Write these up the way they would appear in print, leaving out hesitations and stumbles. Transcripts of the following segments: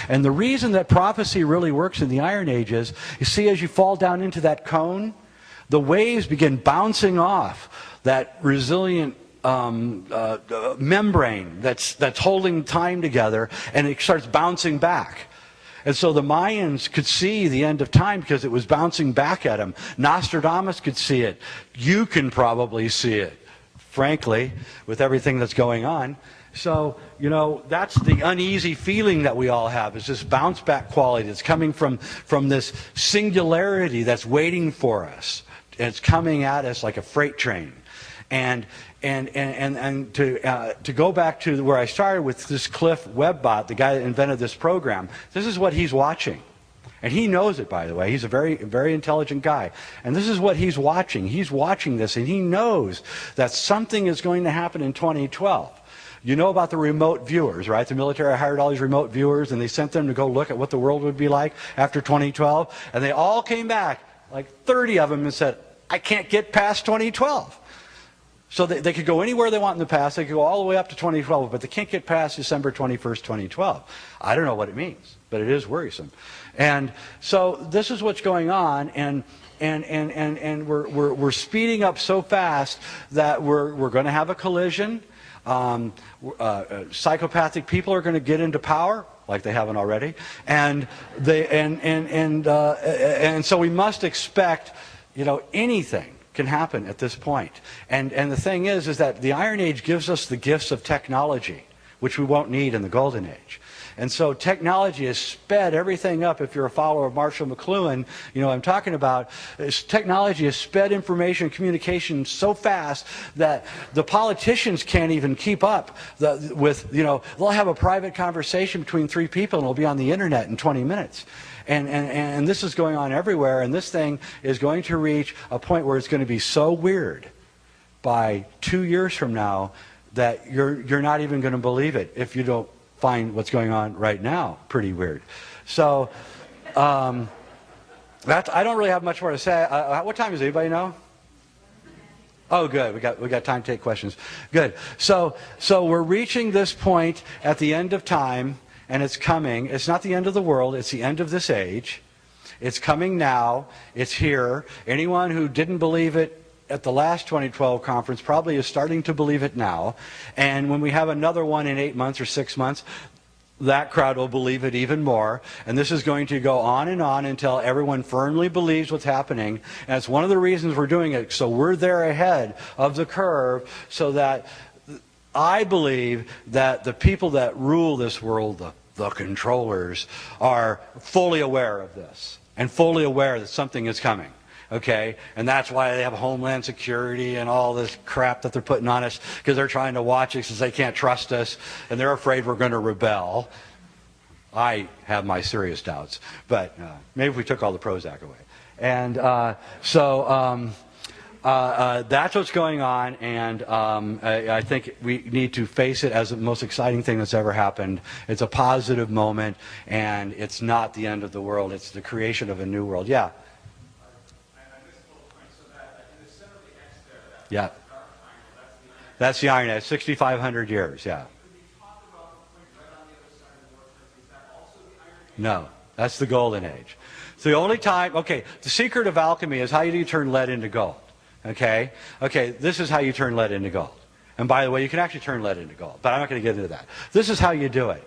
And the reason that prophecy really works in the Iron Age is, you see, as you fall down into that cone, the waves begin bouncing off that resilient membrane that's holding time together, and it starts bouncing back. And so the Mayans could see the end of time because it was bouncing back at them. Nostradamus could see it. You can probably see it, frankly, with everything that's going on. So, you know, that's the uneasy feeling that we all have, is this bounce back quality that's coming from this singularity that's waiting for us. And it's coming at us like a freight train. And to go back to where I started with this Cliff Webbot, the guy that invented this program, this is what he's watching. And he knows it, by the way. He's a very, very intelligent guy. And this is what he's watching. He's watching this, and he knows that something is going to happen in 2012. You know about the remote viewers, right? The military hired all these remote viewers, and they sent them to go look at what the world would be like after 2012. And they all came back, like 30 of them, and said, I can't get past 2012. So they could go anywhere they want in the past. They could go all the way up to 2012, but they can't get past December 21st, 2012. I don't know what it means, but it is worrisome. And so this is what's going on, and we're speeding up so fast that we're going to have a collision. Psychopathic people are going to get into power, like they haven't already, and so we must expect, you know, anything can happen at this point. And the thing is that the Iron Age gives us the gifts of technology, which we won't need in the Golden Age. And so technology has sped everything up. If you're a follower of Marshall McLuhan, you know what I'm talking about. Technology has sped information and communication so fast that the politicians can't even keep up with, you know, they'll have a private conversation between three people and it'll be on the internet in 20 minutes. And this is going on everywhere, and this thing is going to reach a point where it's going to be so weird by 2 years from now that you're not even going to believe it if you don't find what's going on right now pretty weird. So I don't really have much more to say. What time is it? Anybody know? Oh, good. We got time to take questions. Good. So we're reaching this point at the end of time. And it's coming. It's not the end of the world. It's the end of this age. It's coming now. It's here. Anyone who didn't believe it at the last 2012 conference probably is starting to believe it now. And when we have another one in 8 months or 6 months, that crowd will believe it even more. And this is going to go on and on until everyone firmly believes what's happening. And it's one of the reasons we're doing it. So we're there ahead of the curve, so that I believe that the people that rule this world, the controllers, are fully aware of this and fully aware that something is coming. Okay? And that's why they have Homeland Security and all this crap that they're putting on us, because they're trying to watch us because they can't trust us and they're afraid we're going to rebel. I have my serious doubts. But maybe if we took all the Prozac away. And that's what's going on, and I think we need to face it as the most exciting thing that's ever happened. It's a positive moment, and it's not the end of the world. It's the creation of a new world. Yeah? Yeah. That's the Iron Age, 6,500 years, yeah. No, that's the Golden Age. So the only time, okay, the secret of alchemy is how do you turn lead into gold? Okay, this is how you turn lead into gold. And by the way, you can actually turn lead into gold, but I'm not going to get into that. This is how you do it.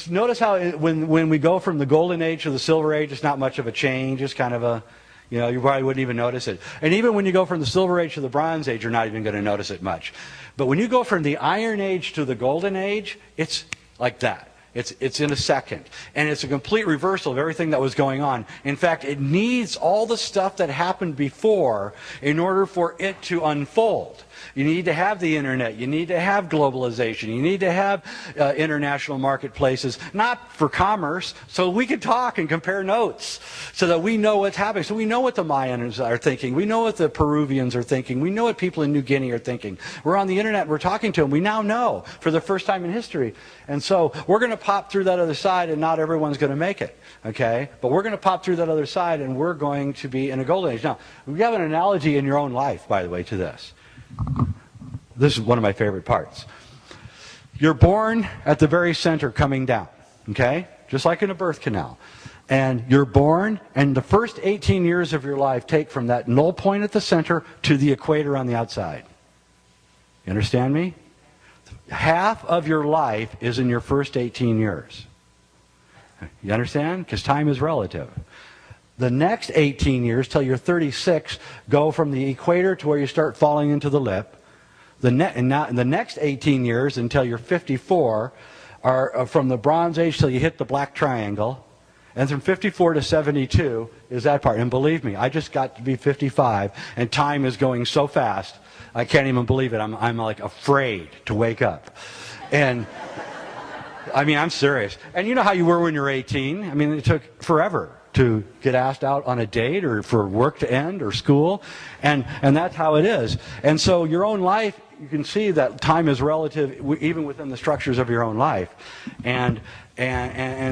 Notice how when we go from the Golden Age to the Silver Age, it's not much of a change. It's kind of a, you know, you probably wouldn't even notice it. And even when you go from the Silver Age to the Bronze Age, you're not even going to notice it much. But when you go from the Iron Age to the Golden Age, it's like that. It's in a second. And it's a complete reversal of everything that was going on. In fact, it needs all the stuff that happened before in order for it to unfold. You need to have the internet. You need to have globalization. You need to have international marketplaces, not for commerce, so we can talk and compare notes so that we know what's happening. So we know what the Mayans are thinking. We know what the Peruvians are thinking. We know what people in New Guinea are thinking. We're on the internet. We're talking to them. We now know for the first time in history. And so we're going to pop through that other side, and not everyone's going to make it. Okay? But we're going to pop through that other side, and we're going to be in a golden age. Now, we have an analogy in your own life, by the way, to this. This is one of my favorite parts. You're born at the very center coming down. Okay? Just like in a birth canal. And you're born, and the first 18 years of your life take from that null point at the center to the equator on the outside. You understand me? Half of your life is in your first 18 years. You understand? Because time is relative. The next 18 years, till you're 36, go from the equator to where you start falling into the lip. The next 18 years, until you're 54, are from the Bronze Age till you hit the black triangle. And from 54 to 72 is that part. And believe me, I just got to be 55, and time is going so fast, I can't even believe it. I'm like afraid to wake up. And I mean, I'm serious. And you know how you were when you were 18? I mean, it took forever to get asked out on a date, or for work to end, or school. And that's how it is. And so your own life, you can see that time is relative even within the structures of your own life. And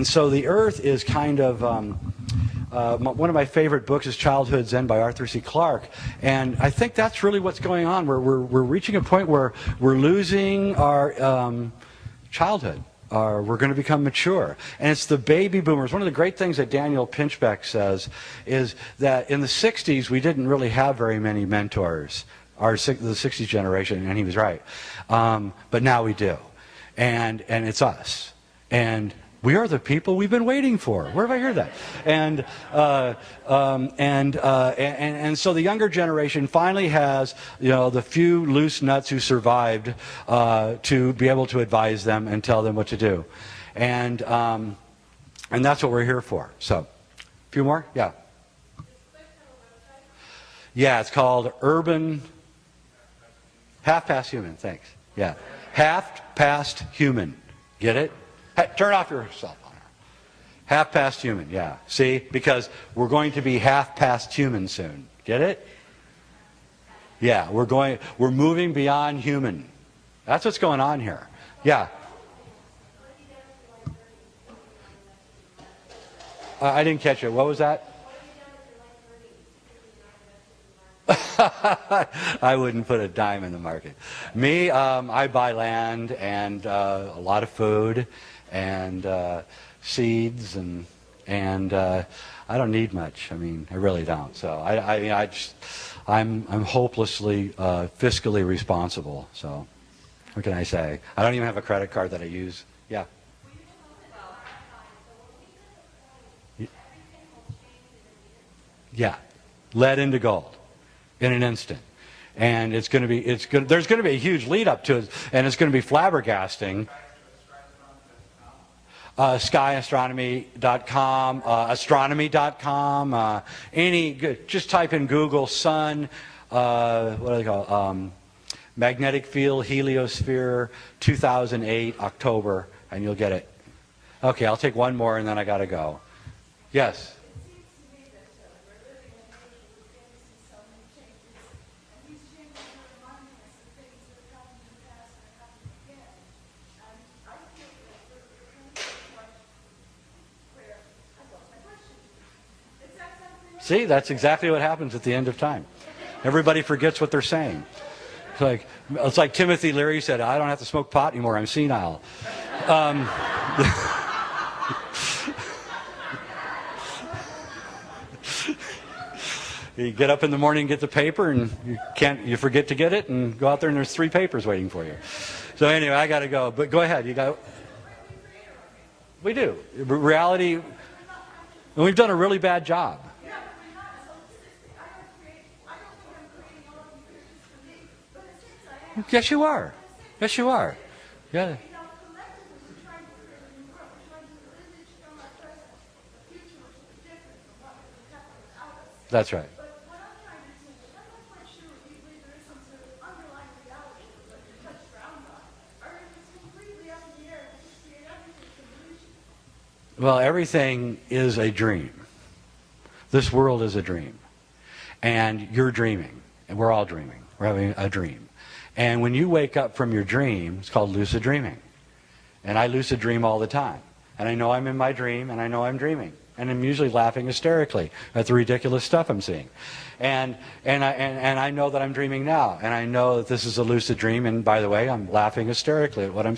so the earth is kind of, one of my favorite books is Childhood Zen by Arthur C. Clarke. And I think that's really what's going on. We're reaching a point where we're losing our childhood. We're going to become mature. And it's the baby boomers. One of the great things that Daniel Pinchbeck says is that in the 60s, we didn't really have very many mentors, the 60s generation, and he was right. But now we do. And it's us. And we are the people we've been waiting for. Where have I heard that? And so the younger generation finally has, the few loose nuts who survived to be able to advise them and tell them what to do, and that's what we're here for. So, a few more, yeah. Yeah, it's called Urban Half Past Human. Thanks. Yeah, Half Past Human. Get it? Hey, turn off your cell phone. Half past human, yeah. See? Because we're going to be half past human soon. Get it? Yeah, we're moving beyond human. That's what's going on here. Yeah. I didn't catch it. What was that? I wouldn't put a dime in the market. Me, I buy land and a lot of food and seeds and I don't need much. I mean, I really don't. So I'm hopelessly fiscally responsible. So what can I say? I don't even have a credit card that I use. Yeah. Yeah, lead into gold in an instant. And there's going to be a huge lead up to it, and it's going to be flabbergasting. Skyastronomy.com, astronomy.com, just type in Google sun, what do they call magnetic field heliosphere 2008 October, and you'll get it. Okay, I'll take one more and then I got to go. Yes. See, that's exactly what happens at the end of time. Everybody forgets what they're saying. It's like Timothy Leary said, I don't have to smoke pot anymore, I'm senile. You get up in the morning and get the paper, and you forget to get it, and go out there and there's 3 papers waiting for you. So anyway, I got to go. But go ahead. We do. Reality, and we've done a really bad job. Yes, you are. Yes, you are. Yeah. That's right. Well, everything is a dream. This world is a dream. And you're dreaming. And we're all dreaming. We're having a dream. And when you wake up from your dream, it's called lucid dreaming. And I lucid dream all the time. And I know I'm in my dream, and I know I'm dreaming. And I'm usually laughing hysterically at the ridiculous stuff I'm seeing. And I know that I'm dreaming now. And I know that this is a lucid dream. And by the way, I'm laughing hysterically at what I'm